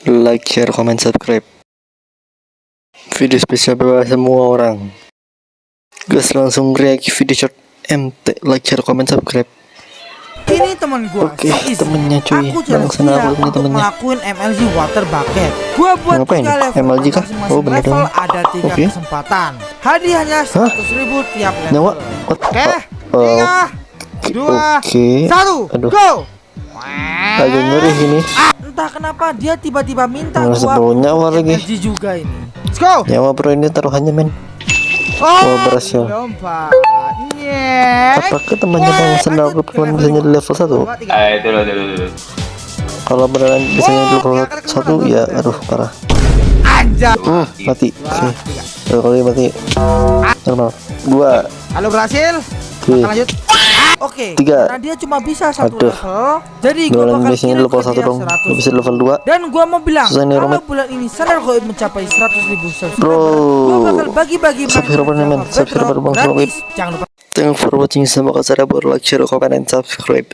like, share, comment, subscribe. Video spesial bebas semua orang. Gas langsung reaksi video short MT, like, share, comment, subscribe. Ini teman gua. Oke, temennya cuy. Aku challenge Langsung dia apa untuk temennya? ngelakuin MLG water bucket. Gua buat Ngapain? 3 level. MLG kah? Masing-masing Oh, bener level dong. ada 3 Oke. kesempatan. Hadiahnya 100.000 tiap level. Nyawa? Oke. 3, 2, Oke. 1, Aduh. go. Agak ngeri ini. Entah kenapa dia tiba-tiba minta Merasa gua bawa nyawa lagi. MLG juga ini. Let's go. Nyawa bro, ini taruhannya men. Oh, berhasil. lompat. Nyek. Apakah temannya bang sendal perempuan biasanya di level 1? Dulu. Kalau beneran biasanya di level 1 ya aduh parah. Anjay. Mati. Oke. Kali mati. Normal. 2. Halo, berhasil. Oke. Kita lanjut. Oke, 3. karena dia cuma bisa 1 Aduh. level, jadi gue Beneran bakal biasanya kirim level ke 1 dia dong. 100. Gak bisa level 2. Dan gue mau bilang, Susah nih, kalau Romet. bulan ini channel gue mencapai 100.000 subscriber, Bro. gue bakal bagi-bagi Subscriber nih, men. Subscriber bang, gratis. Jangan lupa Thanks for watching. Semoga saya like, share, comment, and subscribe.